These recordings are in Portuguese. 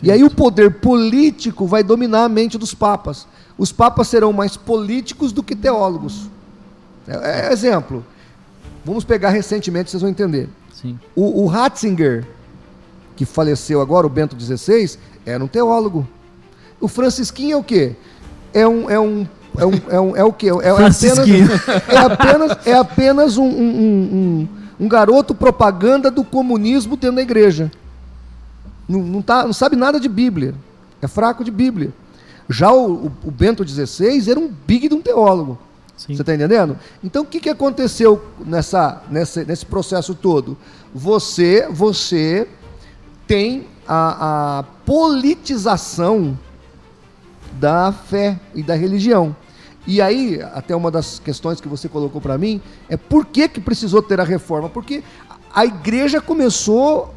E aí o poder político vai dominar a mente dos papas. Os papas serão mais políticos do que teólogos. Exemplo, vamos pegar recentemente, vocês vão entender. Sim. O Ratzinger, que faleceu agora, o Bento XVI, era um teólogo. O Francisquinho é o quê? É o quê? É apenas um garoto propaganda do comunismo dentro da igreja. Não sabe nada de Bíblia. É fraco de Bíblia. Já o Bento XVI era um big de um teólogo. Sim. Você está entendendo? Então, o que aconteceu nesse processo todo? Você tem a politização da fé e da religião. E aí, até uma das questões que você colocou para mim, é por que precisou ter a reforma? Porque a igreja começou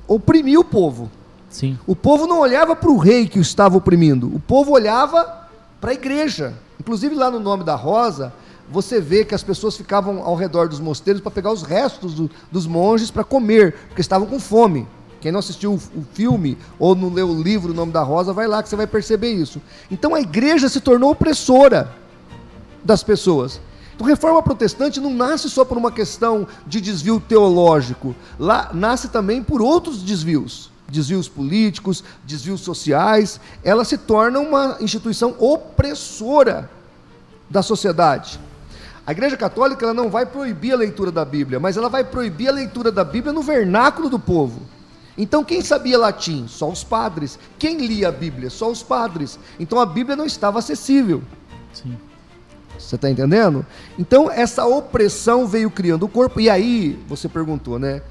a oprimir o povo. Sim. O povo não olhava para o rei que o estava oprimindo, o povo olhava para a igreja. Inclusive lá no Nome da Rosa, você vê que as pessoas ficavam ao redor dos mosteiros para pegar os restos dos monges para comer, porque estavam com fome. Quem não assistiu o filme ou não leu o livro O Nome da Rosa, vai lá que você vai perceber isso. Então a igreja se tornou opressora das pessoas. Então a reforma protestante não nasce só por uma questão de desvio teológico, lá nasce também por outros desvios. Desvios políticos, desvios sociais. Ela se torna uma instituição opressora da sociedade. A Igreja Católica ela não vai proibir a leitura da Bíblia, mas ela vai proibir a leitura da Bíblia no vernáculo do povo. Então quem sabia latim? Só os padres. Quem lia a Bíblia? Só os padres. Então a Bíblia não estava acessível. Sim. Você está entendendo? Então essa opressão veio criando o corpo. E aí, você perguntou, né?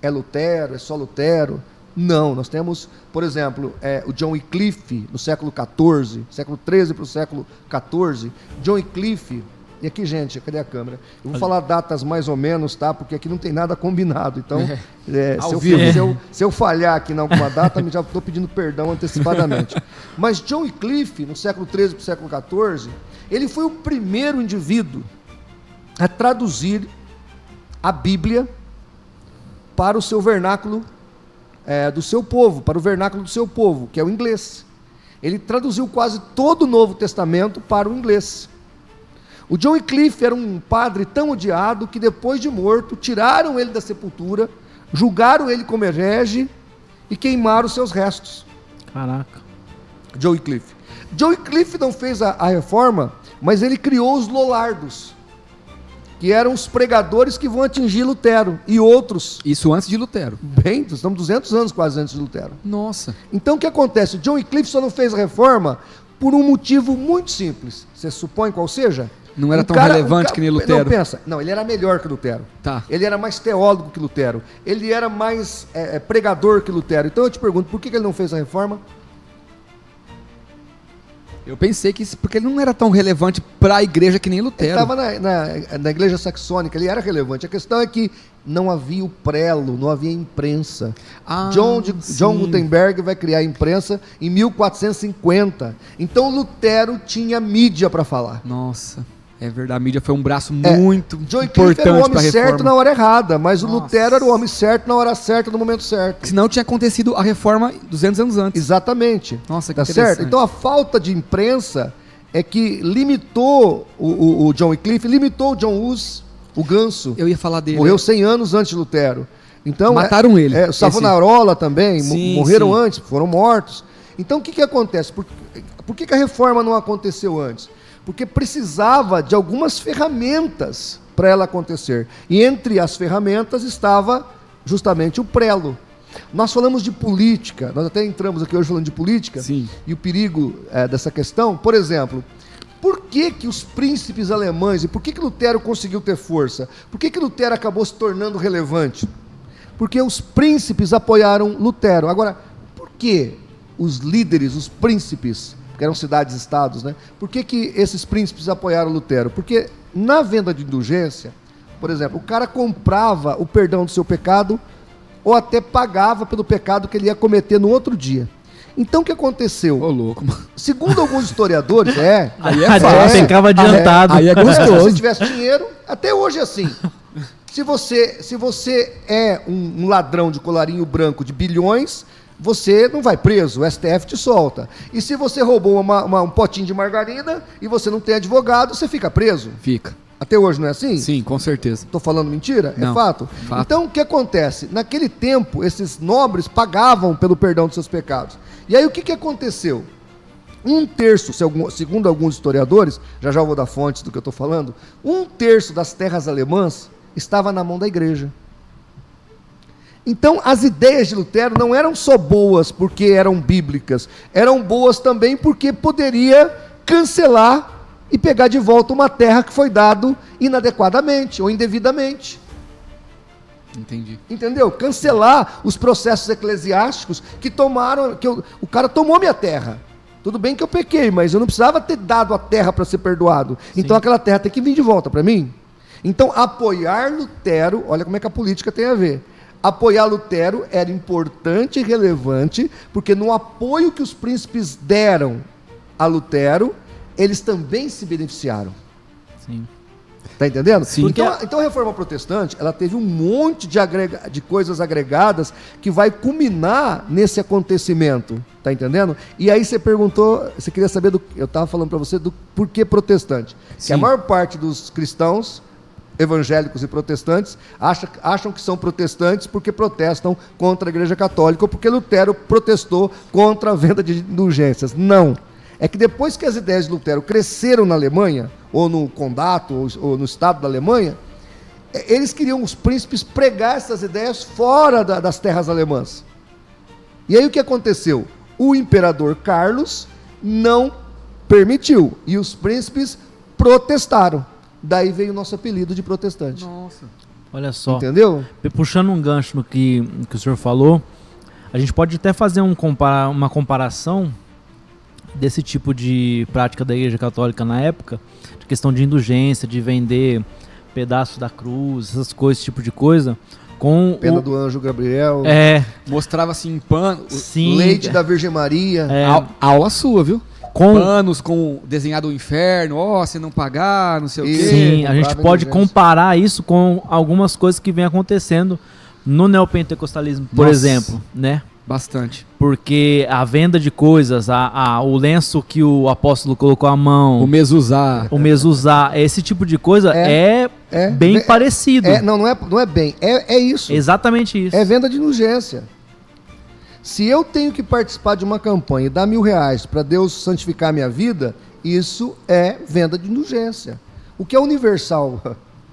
É Lutero? É só Lutero? Não, nós temos, por exemplo, o John Wycliffe, no século XIV, século XIII para o século XIV. John Wycliffe, e aqui, gente, cadê a câmera? Eu vou falar datas mais ou menos, tá? Porque aqui não tem nada combinado. Então, se eu falhar aqui em alguma data, já estou pedindo perdão antecipadamente. Mas John Wycliffe, no século XIII para o século XIV, ele foi o primeiro indivíduo a traduzir a Bíblia para o seu vernáculo do seu povo, para o vernáculo do seu povo, que é o inglês. Ele traduziu quase todo o Novo Testamento para o inglês. O John Wycliffe era um padre tão odiado que depois de morto, tiraram ele da sepultura, julgaram ele como herege e queimaram seus restos. Caraca. John Wycliffe. John Wycliffe não fez a reforma, mas ele criou os Lollardos, que eram os pregadores que vão atingir Lutero e outros. Isso antes de Lutero. Bem, estamos 200 anos quase antes de Lutero. Nossa. Então o que acontece? John Wycliffe só não fez a reforma por um motivo muito simples. Você supõe qual seja? Não era tão relevante que nem Lutero. Não, pensa. Não, ele era melhor que Lutero. Tá. Ele era mais teólogo que Lutero. Ele era mais pregador que Lutero. Então eu te pergunto, por que ele não fez a reforma? Eu pensei que isso porque ele não era tão relevante para a igreja que nem Lutero. Ele estava na igreja saxônica, ele era relevante. A questão é que não havia o prelo, não havia imprensa. John Gutenberg vai criar a imprensa em 1450. Então Lutero tinha mídia para falar. Nossa, é verdade. A mídia foi um braço muito John Wycliffe era o homem certo na hora errada, mas o Lutero era o homem certo na hora certa, no momento certo. Senão tinha acontecido a reforma 200 anos antes. Exatamente. Nossa, que tá interessante. certo? Então a falta de imprensa é que limitou o John Wycliffe, limitou o John Hus, o Ganso. Eu ia falar dele. Morreu 100 anos antes de Lutero. Então, mataram ele. O Savonarola também, Sim, morreram sim. antes, foram mortos. Então o que acontece? Por que a reforma não aconteceu antes? Porque precisava de algumas ferramentas para ela acontecer. E entre as ferramentas estava justamente o prelo. Nós falamos de política, nós até entramos aqui hoje falando de política. Sim. E o perigo dessa questão. Por exemplo, por que os príncipes alemães, e por que Lutero conseguiu ter força? Por que Lutero acabou se tornando relevante? Porque os príncipes apoiaram Lutero. Agora, por que os líderes, os príncipes, que eram cidades-estados, né? Por que esses príncipes apoiaram Lutero? Porque na venda de indulgência, por exemplo, o cara comprava o perdão do seu pecado ou até pagava pelo pecado que ele ia cometer no outro dia. Então o que aconteceu? Ô, louco, mano. Segundo alguns historiadores, aí é fácil. Pecava adiantado. Aí é Se gostoso. você tivesse dinheiro, até hoje é assim. Se você é um ladrão de colarinho branco de bilhões, você não vai preso, o STF te solta. E se você roubou um potinho de margarina e você não tem advogado, você fica preso. Fica. Até hoje não é assim? Sim, com certeza. Estou falando mentira? Não, é fato? fato. Então, o que acontece? Naquele tempo, esses nobres pagavam pelo perdão dos seus pecados. E aí, o que aconteceu? 1/3, segundo alguns historiadores, já vou dar fontes do que eu estou falando, 1/3 das terras alemãs estava na mão da igreja. Então, as ideias de Lutero não eram só boas porque eram bíblicas, eram boas também porque poderia cancelar e pegar de volta uma terra que foi dado inadequadamente ou indevidamente. Entendi. Entendeu? Cancelar os processos eclesiásticos que tomaram, o cara tomou minha terra. Tudo bem que eu pequei, mas eu não precisava ter dado a terra para ser perdoado. Sim. Então aquela terra tem que vir de volta para mim. Então apoiar Lutero, olha como é que a política tem a ver. Apoiar Lutero era importante e relevante, porque no apoio que os príncipes deram a Lutero, eles também se beneficiaram. Sim. Tá entendendo? Sim. Então a reforma protestante, ela teve um monte de coisas agregadas que vai culminar nesse acontecimento. Tá entendendo? E aí você perguntou, você queria saber eu estava falando para você do porquê protestante. Sim. Que a maior parte dos cristãos evangélicos e protestantes acham que são protestantes porque protestam contra a Igreja Católica ou porque Lutero protestou contra a venda de indulgências. Não. É que depois que as ideias de Lutero cresceram na Alemanha, ou no condato, ou no estado da Alemanha, eles queriam, os príncipes, pregar essas ideias fora das terras alemãs. E aí o que aconteceu? O imperador Carlos não permitiu, e os príncipes protestaram. Daí veio o nosso apelido de protestante. Nossa. Olha só. Entendeu? Puxando um gancho no que o senhor falou, a gente pode até fazer uma comparação desse tipo de prática da Igreja Católica na época, de questão de indulgência, de vender pedaços da cruz, essas coisas, esse tipo de coisa, com pena do anjo Gabriel. Mostrava assim em pano, sim, leite da Virgem Maria. Aula sua, viu? Com panos com desenhado o inferno, se não pagar, não sei o quê. Sim, a gente pode comparar isso com algumas coisas que vem acontecendo no neopentecostalismo, por exemplo, né? Bastante. Porque a venda de coisas, o lenço que o apóstolo colocou à mão, o mezuzá, esse tipo de coisa é bem parecido. Não é bem, é isso. Exatamente isso. É venda de indulgência. Se eu tenho que participar de uma campanha e dar R$1.000 para Deus santificar a minha vida, isso é venda de indulgência. O que é universal?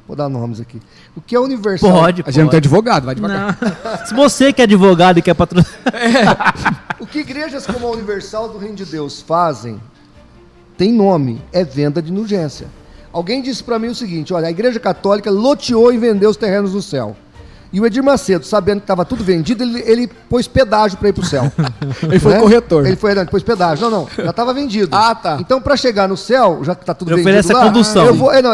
Vou dar nomes aqui. O que é universal? Pode. A gente não tem advogado, vai devagar. Não. Se você que é advogado e quer patrocinar. O que igrejas como a Universal do Reino de Deus fazem, tem nome, é venda de indulgência. Alguém disse para mim o seguinte, olha, a Igreja Católica loteou e vendeu os terrenos do céu. E o Edir Macedo, sabendo que estava tudo vendido, ele pôs pedágio para ir para o céu. Ele foi corretor. Ele pôs pedágio. Não, já estava vendido. Tá. Então, para chegar no céu, já que está tudo vendido oferece a condução.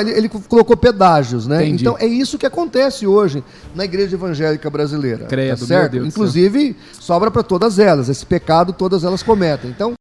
Ele colocou pedágios, né? Entendi. Então, é isso que acontece hoje na Igreja Evangélica Brasileira. Credo, tá certo? meu Deus. Inclusive, sobra para todas elas. Esse pecado, todas elas cometem. Então,